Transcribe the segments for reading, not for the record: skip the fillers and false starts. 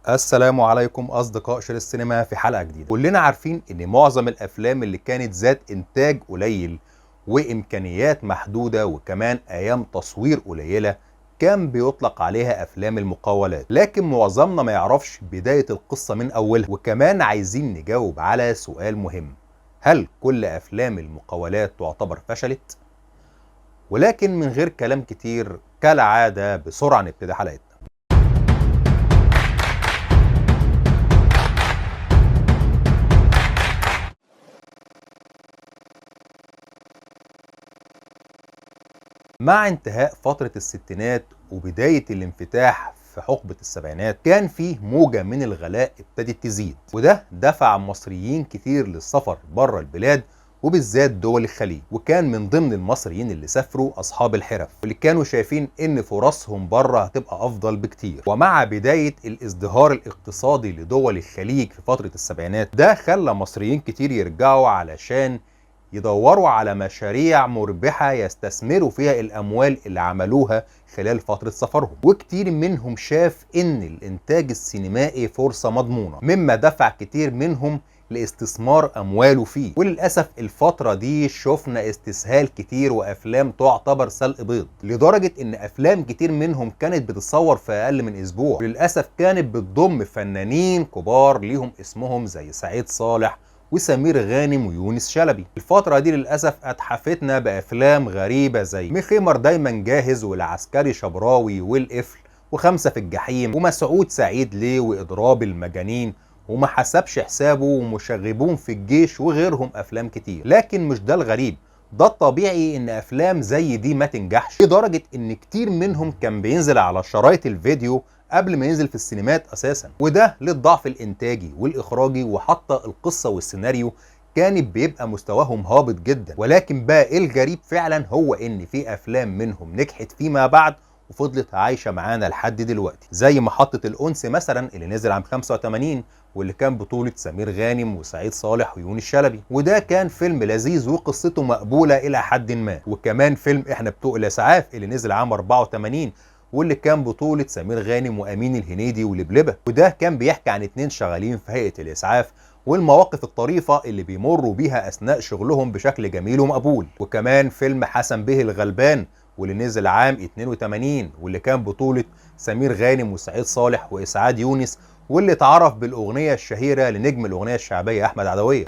السلام عليكم أصدقاء شير السينما في حلقة جديدة. كلنا عارفين إن معظم الأفلام اللي كانت ذات إنتاج قليل وإمكانيات محدودة وكمان أيام تصوير قليلة كان بيطلق عليها أفلام المقاولات، لكن معظمنا ما يعرفش بداية القصة من أولها. وكمان عايزين نجاوب على سؤال مهم: هل كل أفلام المقاولات تعتبر فشلت؟ ولكن من غير كلام كتير كالعادة بسرعة نبتدي حلقتنا. مع انتهاء فترة الستينات وبداية الانفتاح في حقبة السبعينات كان فيه موجة من الغلاء ابتدت تزيد، وده دفع مصريين كتير للسفر بره البلاد وبالذات دول الخليج. وكان من ضمن المصريين اللي سافروا أصحاب الحرف واللي كانوا شايفين إن فرصهم بره هتبقى أفضل بكتير. ومع بداية الازدهار الاقتصادي لدول الخليج في فترة السبعينات ده خلى مصريين كتير يرجعوا علشان يدوروا على مشاريع مربحة يستثمروا فيها الأموال اللي عملوها خلال فترة سفرهم. وكتير منهم شاف إن الإنتاج السينمائي فرصة مضمونة، مما دفع كتير منهم لاستثمار أمواله فيه. وللأسف الفترة دي شفنا استسهال كتير وأفلام تعتبر سلق بيض، لدرجة إن أفلام كتير منهم كانت بتتصور في أقل من أسبوع. وللأسف كانت بتضم فنانين كبار ليهم اسمهم زي سعيد صالح وسمير غانم ويونس شلبي. الفترة دي للأسف أتحفتنا بأفلام غريبة زي مخيمر دايما جاهز والعسكري شبراوي والقفل وخمسة في الجحيم ومسعود سعيد ليه وإضراب المجانين وما حسبش حسابه ومشاغبون في الجيش وغيرهم أفلام كتير. لكن مش ده الغريب، ده الطبيعي ان افلام زي دي ما تنجحش، لدرجة ان كتير منهم كان بينزل على شرايط الفيديو قبل ما ينزل في السينمات اساسا، وده للضعف الانتاجي والاخراجي، وحتى القصة والسيناريو كانت بيبقى مستواهم هابط جدا. ولكن بقى الغريب فعلا هو ان في افلام منهم نجحت فيما بعد وفضلت عايشة معانا لحد دلوقتي، زي محطة الأنس مثلا اللي نزل عام 85 واللي كان بطولة سمير غانم وسعيد صالح ويونس شلبي، وده كان فيلم لذيذ وقصته مقبولة إلى حد ما. وكمان فيلم إحنا بتوع الإسعاف اللي نزل عام 84 واللي كان بطولة سمير غانم وأمين الهنيدي ولبلبة، وده كان بيحكي عن اتنين شغالين في هيئة الإسعاف والمواقف الطريفة اللي بيمروا بيها أثناء شغلهم بشكل جميل ومقبول. وكمان فيلم حسن به الغلبان واللي نزل عام 82 واللي كان بطولة سمير غانم وسعيد صالح وإسعاد يونس، واللي اتعرف بالأغنية الشهيرة لنجم الأغنية الشعبية أحمد عدوية.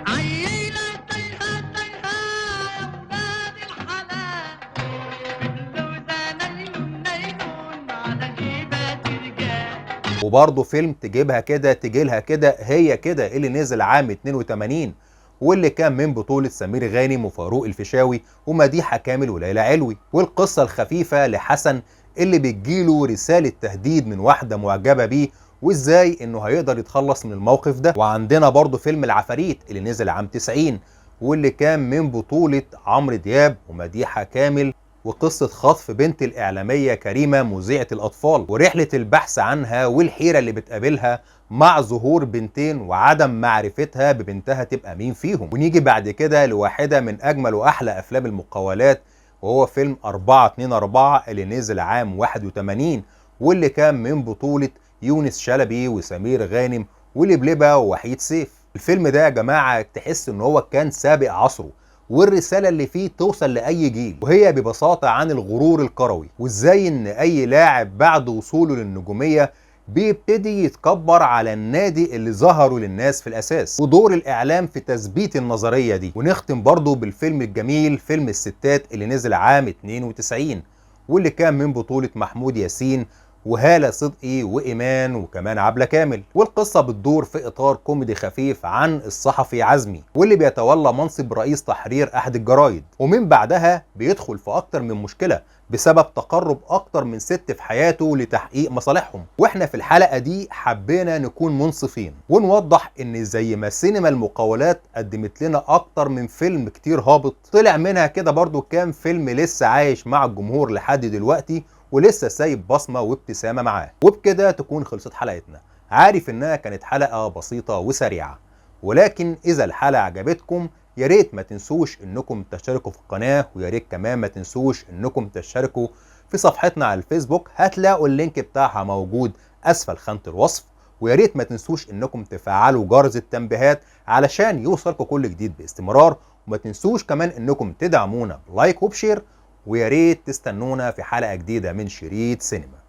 وبرضه فيلم تجيبها كده تجيلها كده هي كده اللي نزل عام 82 واللي كان من بطولة سمير غانم وفاروق الفيشاوي ومديحة كامل وليلى علوي، والقصة الخفيفة لحسن اللي بتجيله رسالة تهديد من واحدة معجبة بيه وازاي انه هيقدر يتخلص من الموقف ده. وعندنا برضه فيلم العفاريت اللي نزل عام 90 واللي كان من بطولة عمرو دياب ومديحة كامل، وقصة خطف بنت الإعلامية كريمة مذيعة الأطفال ورحلة البحث عنها والحيرة اللي بتقابلها مع ظهور بنتين وعدم معرفتها ببنتها تبقى مين فيهم. ونيجي بعد كده لواحدة من أجمل وأحلى أفلام المقاولات وهو فيلم 424 اللي نزل عام 81 واللي كان من بطولة يونس شلبي وسمير غانم ولبلبة ووحيد سيف. الفيلم ده يا جماعة تحس ان هو كان سابق عصره، والرسالة اللي فيه توصل لأي جيل، وهي ببساطة عن الغرور الكروي وازاي ان اي لاعب بعد وصوله للنجومية بيبتدي يتكبر على النادي اللي ظهروا للناس في الاساس، ودور الاعلام في تثبيت النظرية دي. ونختم برضو بالفيلم الجميل فيلم الستات اللي نزل عام 92 واللي كان من بطولة محمود ياسين وهالة صدقي وإيمان وكمان عبلة كامل. والقصة بتدور في إطار كوميدي خفيف عن الصحفي عزمي واللي بيتولى منصب رئيس تحرير أحد الجرايد، ومن بعدها بيدخل في أكتر من مشكلة بسبب تقرب أكتر من ست في حياته لتحقيق مصالحهم. وإحنا في الحلقة دي حبينا نكون منصفين ونوضح إن زي ما سينما المقاولات قدمت لنا أكتر من فيلم كتير هابط، طلع منها كده برضو كام فيلم لسه عايش مع الجمهور لحد دلوقتي ولسه سايب بصمة وابتسامة معاه. وبكده تكون خلصت حلقتنا. عارف انها كانت حلقة بسيطة وسريعة، ولكن اذا الحلقة عجبتكم ياريت ما تنسوش انكم تشتركوا في القناة، وياريت كمان ما تنسوش انكم تشتركوا في صفحتنا على الفيسبوك، هتلاقوا اللينك بتاعها موجود اسفل خانة الوصف. ويا ريت ما تنسوش انكم تفعلوا جرس التنبيهات علشان يوصلكم كل جديد باستمرار، وما تنسوش كمان انكم تدعمونا بلايك وبشير، ويا ريت تستنونا في حلقة جديدة من شريط سينما.